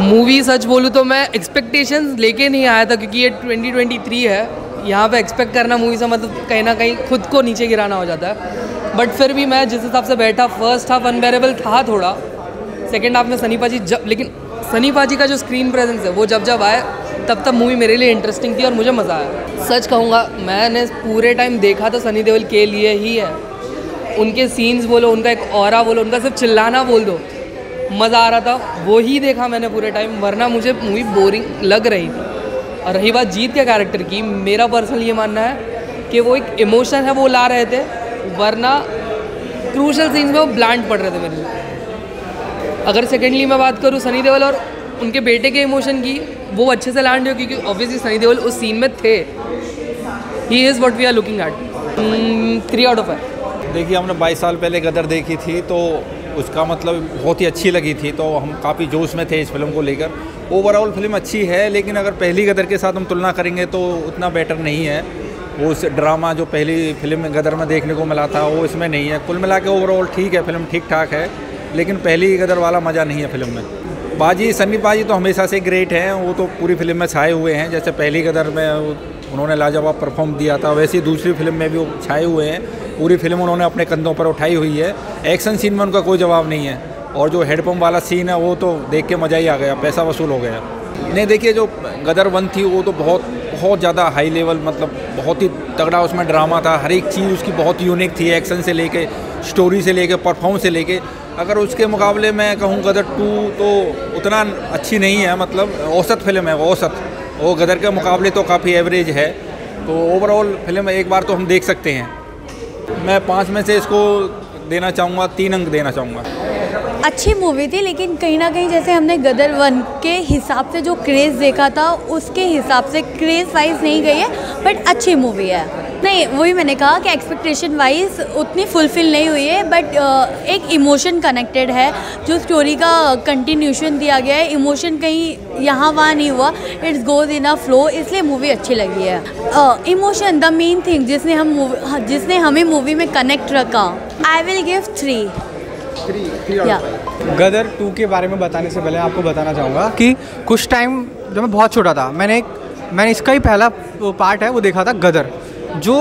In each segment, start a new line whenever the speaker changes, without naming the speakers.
Movie सच बोलूँ तो मैं एक्सपेक्टेशंस लेके नहीं आया था, क्योंकि ये 2023 है। यहाँ पे एक्सपेक्ट करना मूवी से मतलब कहीं ना कहीं खुद को नीचे गिराना हो जाता है। बट फिर भी मैं जिस हिसाब से बैठा, फर्स्ट हाफ अनबेरेबल था थोड़ा, सेकेंड हाफ में सनी पाजी लेकिन सनी पाजी का जो स्क्रीन प्रेजेंस है वो जब आए तब मूवी मेरे लिए इंटरेस्टिंग थी और मुझे मज़ा आया। सच कहूँगा, मैंने पूरे टाइम देखा तो सनी देओल के लिए ही है। उनके सीन्स बोलो, उनका एक ऑरा बोलो, उनका सिर्फ चिल्लाना बोल दो, मज़ा आ रहा था, वो ही देखा मैंने पूरे टाइम, वरना मुझे मूवी बोरिंग लग रही थी। और रही बात जीत के कैरेक्टर की, मेरा पर्सनल ये मानना है कि वो एक इमोशन है वो ला रहे थे, वरना क्रूशल सीन्स में वो ब्लैंड पड़ रहे थे मेरे लिए। अगर सेकेंडली मैं बात करूँ सनी देओल और उनके बेटे के इमोशन की, वो अच्छे से लैंड हो, क्योंकि ऑब्वियसली सनी देओल उस सीन में थे। He is what we are looking at. 3 out of 5।
देखिए, हमने 22 साल पहले गदर देखी थी, तो उसका मतलब बहुत ही अच्छी लगी थी, तो हम काफ़ी जोश में थे इस फिल्म को लेकर। ओवरऑल फिल्म अच्छी है, लेकिन अगर पहली गदर के साथ हम तुलना करेंगे तो उतना बेटर नहीं है। वो उस ड्रामा जो पहली फिल्म में गदर में देखने को मिला था वो इसमें नहीं है। कुल मिला के ओवरऑल ठीक है, फिल्म ठीक ठाक है, लेकिन पहली गदर वाला मज़ा नहीं है फिल्म में। बाजी, सनी पाजी तो हमेशा से ग्रेट हैं, वो तो पूरी फिल्म में छाए हुए हैं। जैसे पहली गदर में उन्होंने लाजवाब परफॉर्म दिया था, वैसे ही दूसरी फिल्म में भी वो छाए हुए हैं। पूरी फिल्म उन्होंने अपने कंधों पर उठाई हुई है। एक्शन सीन में उनका कोई जवाब नहीं है, और जो हेडपम्प वाला सीन है वो तो देख के मज़ा ही आ गया, पैसा वसूल हो गया। नहीं, देखिए, जो गदर 1 थी वो तो बहुत ज़्यादा हाई लेवल, मतलब बहुत ही तगड़ा उसमें ड्रामा था, हर एक चीज़ उसकी बहुत यूनिक थी, एक्शन से लेके, स्टोरी से लेके, परफॉर्मेंस से लेके। अगर उसके मुकाबले मैं कहूँ गदर 2 तो उतना अच्छी नहीं है, मतलब औसत फिल्म है, औसत। वो गदर के मुकाबले तो काफ़ी एवरेज है। तो ओवरऑल फिल्म एक बार तो हम देख सकते हैं। मैं 5 में से इसको देना चाहूँगा, 3 अंक देना चाहूँगा।
अच्छी मूवी थी, लेकिन कहीं ना कहीं जैसे हमने गदर 1 के हिसाब से जो क्रेज़ देखा था उसके हिसाब से क्रेज़ वाइज नहीं गई है, बट अच्छी मूवी है। नहीं, वही मैंने कहा कि एक्सपेक्टेशन वाइज उतनी फुलफिल नहीं हुई है, बट एक इमोशन कनेक्टेड है, जो स्टोरी का कंटिन्यूशन दिया गया है, इमोशन कहीं यहाँ वहाँ नहीं हुआ, it's goes in a flow, इसलिए मूवी अच्छी लगी है। इमोशन द मेन थिंग जिसने हमें मूवी में कनेक्ट रखा। I will give 3।
गदर 2 के बारे में बताने से पहले आपको बताना चाहूँगा कि कुछ टाइम जब मैं बहुत छोटा था, मैंने इसका ही पहला पार्ट है वो देखा था गदर, जो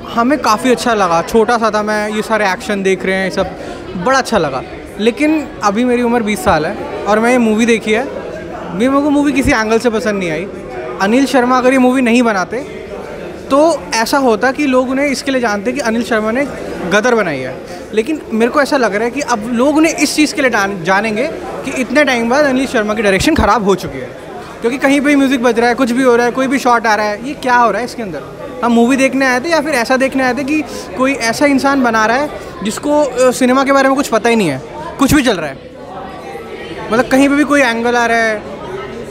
हमें काफ़ी अच्छा लगा। छोटा सा था मैं, ये सारे एक्शन देख रहे हैं, सब बड़ा अच्छा लगा। लेकिन अभी मेरी उम्र 20 साल है और मैं ये मूवी देखी है, मेरे को मूवी किसी एंगल से पसंद नहीं आई। अनिल शर्मा अगर ये मूवी नहीं बनाते तो ऐसा होता कि लोग उन्हें इसके लिए जानते कि अनिल शर्मा ने गदर बनाई है। लेकिन मेरे को ऐसा लग रहा है कि अब लोग उन्हें इस चीज़ के लिए जानेंगे कि इतने टाइम बाद अनिल शर्मा की डायरेक्शन ख़राब हो चुकी है, क्योंकि कहीं पे म्यूज़िक बज रहा है, कुछ भी हो रहा है, कोई भी शॉट आ रहा है, ये क्या हो रहा है इसके अंदर। हम मूवी देखने आए थे या फिर ऐसा देखने आए थे कि कोई ऐसा इंसान बना रहा है जिसको सिनेमा के बारे में कुछ पता ही नहीं है, कुछ भी चल रहा है, मतलब कहीं पे भी कोई एंगल आ रहा है,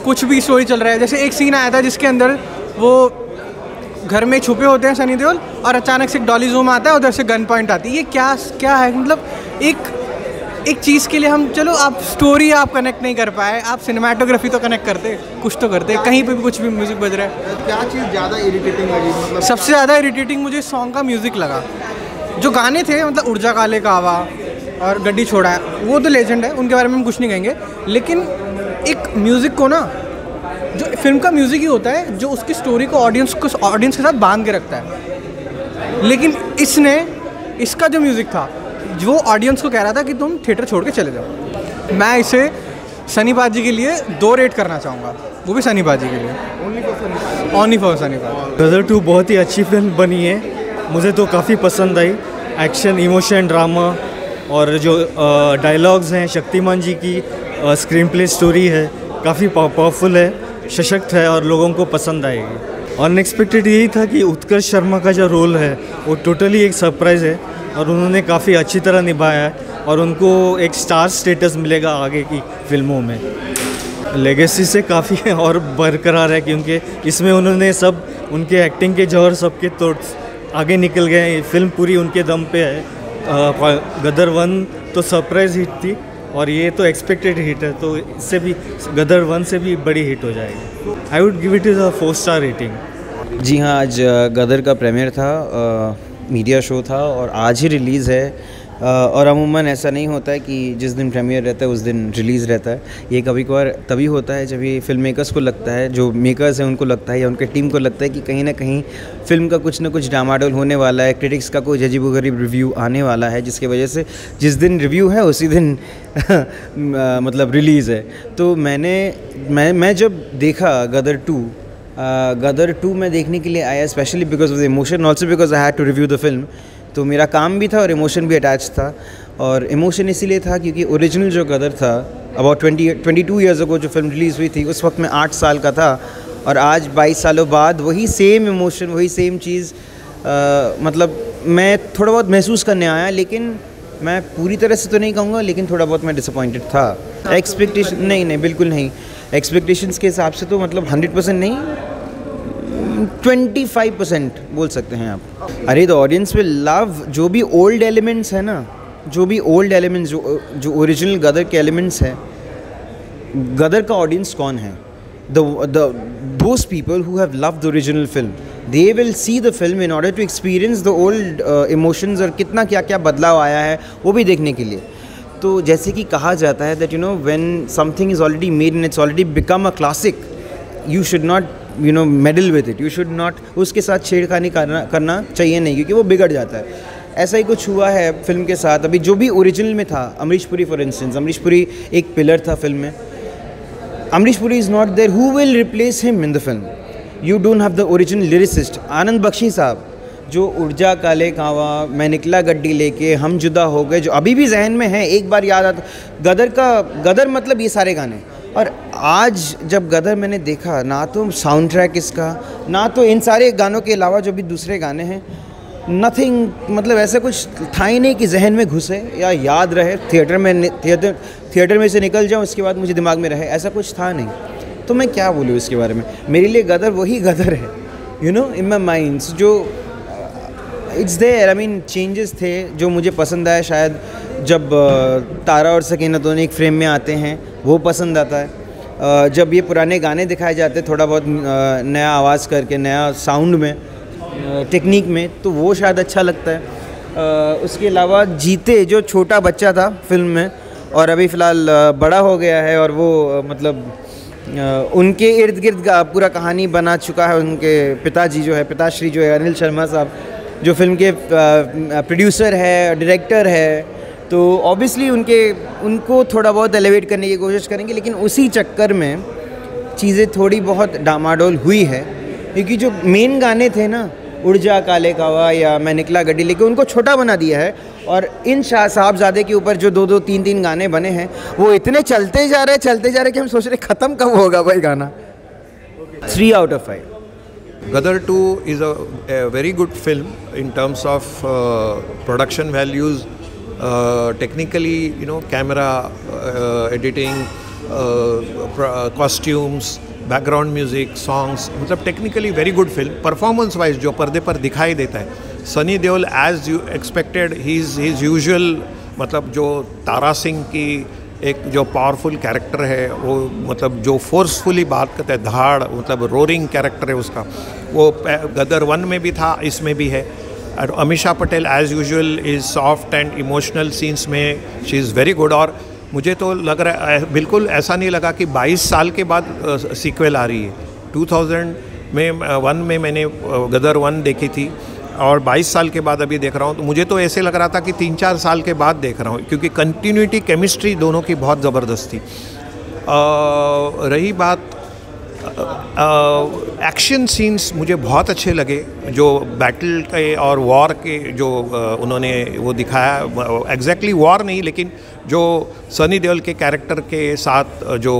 कुछ भी स्टोरी चल रहा है। जैसे एक सीन आया था जिसके अंदर वो घर में छुपे होते हैं सनी देओल, और अचानक से डॉली जूम आता है, उधर से गन पॉइंट आती है। ये क्या है, मतलब एक चीज़ के लिए हम, चलो आप स्टोरी आप कनेक्ट नहीं कर पाए, आप सिनेमाटोग्राफी तो कनेक्ट करते, कुछ तो करते, कहीं पे भी कुछ भी म्यूज़िक बज रहा है।
क्या चीज़ ज़्यादा इरिटेटिंग लगी? मतलब
सबसे ज़्यादा इरिटेटिंग मुझे सॉन्ग का म्यूज़िक लगा। जो गाने थे, मतलब उर्जा काले का आवा और गड्डी छोड़ा है, वो तो लेजेंड है, उनके बारे में हम कुछ नहीं कहेंगे। लेकिन एक म्यूज़िक को ना, जो फिल्म का म्यूज़िक ही होता है जो उसकी स्टोरी को ऑडियंस के साथ बांध के रखता है। लेकिन इसका जो म्यूज़िक था, जो ऑडियंस को कह रहा था कि तुम थिएटर छोड़ के चले जाओ। मैं इसे सनी पाजी के लिए 2 रेट करना चाहूँगा, वो भी सनी पाजी के लिए, ओनली फॉर सनी पाजी।
गदर 2 बहुत ही अच्छी फिल्म बनी है, मुझे तो काफ़ी पसंद आई। एक्शन, इमोशन, ड्रामा और जो डायलॉग्स हैं, शक्तिमान जी की स्क्रीन प्ले स्टोरी है, काफ़ी पावरफुल है, सशक्त है और लोगों को पसंद आएगी। अनएक्सपेक्टेड यही था कि उत्कर्ष शर्मा का जो रोल है वो टोटली एक सरप्राइज़ है, और उन्होंने काफ़ी अच्छी तरह निभाया है, और उनको एक स्टार स्टेटस मिलेगा आगे की फिल्मों में। लेगेसी से काफ़ी और बरकरार है, क्योंकि इसमें उन्होंने सब उनके एक्टिंग के जौहर सबके तोड़ आगे निकल गए। फिल्म पूरी उनके दम पे है। गदर 1 तो सरप्राइज़ हिट थी, और ये तो एक्सपेक्टेड हिट है, तो इससे भी गदर 1 से भी बड़ी हिट हो जाएगी। I would give it is a 4 star rating.
जी हाँ, आज गदर का प्रीमियर था, मीडिया शो था, और आज ही रिलीज़ है। और अमूमन ऐसा नहीं होता है कि जिस दिन प्रीमियर रहता है उस दिन रिलीज़ रहता है। ये कभी कभार तभी होता है जब ये फिल्म मेकर्स को लगता है, जो मेकर्स हैं उनको लगता है या उनके टीम को लगता है कि कहीं ना कहीं फ़िल्म का कुछ ना कुछ डामाडोल होने वाला है, क्रिटिक्स का कोई अजीबोगरीब रिव्यू आने वाला है, जिसकी वजह से जिस दिन रिव्यू है उसी दिन मतलब रिलीज़ है। तो मैं जब देखा गदर 2 मैं देखने के लिए आया specially because of the emotion, also because I had to review the film. तो मेरा काम भी था और इमोशन भी अटैच था। और इमोशन इसीलिए था क्योंकि ओरिजिनल जो गदर था अबाउट 22 ईयर्स अगो जो फिल्म रिलीज़ हुई थी, उस वक्त मैं 8 साल का था, और आज 22 सालों बाद वही सेम इमोशन, वही सेम चीज़ मतलब मैं थोड़ा बहुत महसूस करने आया। लेकिन मैं पूरी तरह से तो नहीं कहूँगा, लेकिन थोड़ा बहुत मैं डिसअपॉइंटेड था। एक्सपेक्टेशन नहीं बिल्कुल नहीं, एक्सपेक्टेशंस के हिसाब से तो मतलब 100% नहीं, 25% बोल सकते हैं आप। अरे द ऑडियंस विल लव जो भी ओल्ड एलिमेंट्स है ना, जो भी ओल्ड एलिमेंट्स जो ओरिजिनल गदर के एलिमेंट्स हैं। गदर का ऑडियंस कौन है? Those people who have loved the original film, they will see the film in order to experience the old emotions और कितना क्या क्या बदलाव आया है वो भी देखने के लिए। तो जैसे कि कहा जाता है that you know when something is already made and it's already become a classic, you should not medal with it, you should not उसके साथ छेड़खानी करना चाहिए नहीं, क्योंकि वो बिगड़ जाता है। ऐसा ही कुछ हुआ है फिल्म के साथ। अभी जो भी ओरिजिनल में था, अमरीश पुरी फॉर इंस्टेंस, अमरीश पुरी एक पिलर था फिल्म में। Amrish Puri is not there, who will replace him in the film? You don't have the original lyricist. Anand Bakshi साहब जो उर्जा काले कावा, मैं निकला गड्डी लेके, हम जुदा हो गए, जो अभी भी जहन में है, एक बार याद आता। गदर मतलब ये सारे गाने। और आज जब गदर मैंने देखा, ना तो साउंड ट्रैक इसका, ना तो इन सारे गानों के अलावा जो भी दूसरे गाने हैं, नथिंग, मतलब ऐसा कुछ था ही नहीं कि जहन में घुसे या याद रहे, थिएटर में से निकल जाऊँ उसके बाद मुझे दिमाग में रहे, ऐसा कुछ था नहीं। तो मैं क्या बोलूँ इसके बारे में? मेरे लिए गदर वही गदर है, इन माई माइंड, जो it's there. I mean changes थे जो मुझे पसंद आया, शायद जब तारा और सकीना दोनों एक फ्रेम में आते हैं वो पसंद आता है। जब ये पुराने गाने दिखाए जाते हैं थोड़ा बहुत नया आवाज़ करके, नया साउंड में, टेक्निक में, तो वो शायद अच्छा लगता है। उसके अलावा जीते जो छोटा बच्चा था फिल्म में और अभी फ़िलहाल बड़ा हो गया है, और वो मतलब उनके इर्द गिर्द पूरा कहानी बना चुका है। उनके पिताश्री जो है अनिल शर्मा साहब, जो फिल्म के प्रोड्यूसर है, डायरेक्टर है, तो ऑब्वियसली उनको थोड़ा बहुत एलिवेट करने की कोशिश करेंगे। लेकिन उसी चक्कर में चीज़ें थोड़ी बहुत डामाडोल हुई है, क्योंकि जो मेन गाने थे ना, उर्जा काले कावा या मैं निकला गड्डी लेके, उनको छोटा बना दिया है। और इन शाह साहबजादे के ऊपर जो 2-2, 3-3 गाने बने हैं, वो इतने चलते जा रहे कि हम सोच रहे ख़त्म कब होगा भाई गाना। 3 out of 5.
Gadar 2 is a very good film in terms of production values, technically, camera, editing, costumes, background music, songs, मतलब technically very good film. Performance wise जो पर्दे पर दिखाई देता है, Sunny Deol as you expected, his usual, मतलब जो तारा सिंह की एक जो पावरफुल कैरेक्टर है, वो मतलब जो फोर्सफुली बात करता है, धाड़, मतलब रोरिंग कैरेक्टर है उसका, वो गदर 1 में भी था, इसमें भी है। और Amisha Patel as usual is soft and emotional scenes में शी इज़ वेरी गुड। और मुझे तो लग रहा है, बिल्कुल ऐसा नहीं लगा कि 22 साल के बाद सीक्वल आ रही है। 2001 में मैंने गदर 1 देखी थी और 22 साल के बाद अभी देख रहा हूँ, तो मुझे तो ऐसे लग रहा था कि 3-4 साल के बाद देख रहा हूँ, क्योंकि कंटिन्यूटी, केमिस्ट्री दोनों की बहुत ज़बरदस्त थी। रही बात एक्शन सीन्स, मुझे बहुत अच्छे लगे जो बैटल के और वॉर के जो उन्होंने वो दिखाया। एग्जैक्टली वॉर नहीं, लेकिन जो सनी देओल के कैरेक्टर के साथ जो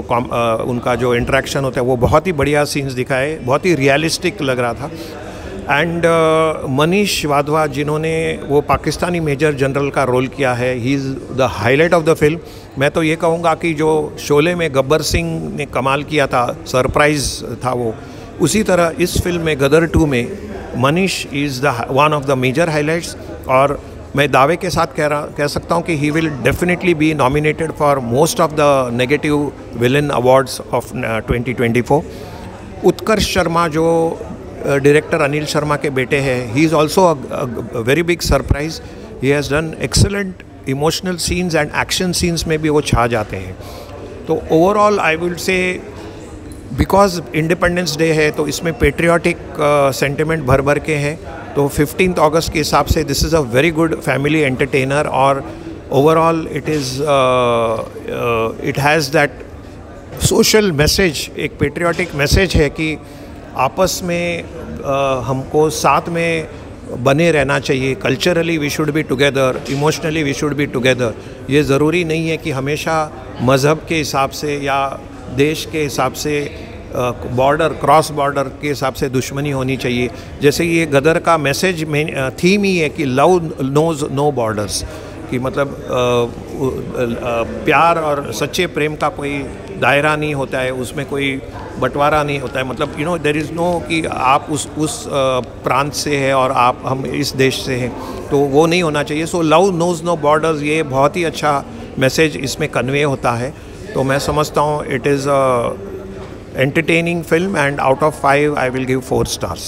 उनका जो इंटरेक्शन होता है, वो बहुत ही बढ़िया सीन्स दिखाए, बहुत ही रियलिस्टिक लग रहा था। एंड मनीष वाधवा जिन्होंने वो पाकिस्तानी मेजर जनरल का रोल किया है, he is the highlight of the film. मैं तो ये कहूँगा कि जो शोले में गब्बर सिंह ने कमाल किया था, सरप्राइज़ था वो, उसी तरह इस फिल्म में गदर 2 में Manish is the one of the major highlights. और मैं दावे के साथ कह सकता हूँ कि he will definitely be nominated for most of the negative villain awards of 2024। Utkarsh Sharma जो डायरेक्टर अनिल शर्मा के बेटे हैं, he is also a very big surprise. He has done excellent emotional scenes and action scenes में भी वो छा जाते हैं। तो overall I will say because independence day है तो इसमें पेट्रियाटिक सेंटिमेंट भर भर के हैं, तो 15 अगस्त के हिसाब से this is a very good family entertainer. और overall it has that social message, एक पेट्रियाटिक मैसेज है कि आपस में हमको साथ में बने रहना चाहिए। Culturally we should be together, emotionally we should be together. ये ज़रूरी नहीं है कि हमेशा मज़हब के हिसाब से या देश के हिसाब से बॉर्डर, क्रॉस बॉर्डर के हिसाब से दुश्मनी होनी चाहिए। जैसे ये गदर का मैसेज में थीम ही है कि लव नोज़ नो बॉर्डर्स, कि मतलब प्यार और सच्चे प्रेम का कोई दायरा नहीं होता है, उसमें कोई बंटवारा नहीं होता है। मतलब you know there is no कि आप उस प्रांत से हैं और हम इस देश से हैं, तो वो नहीं होना चाहिए। So love knows no borders, ये बहुत ही अच्छा मैसेज इसमें कन्वे होता है। तो मैं समझता हूँ it is a entertaining film, and out of 5 I will give 4 stars.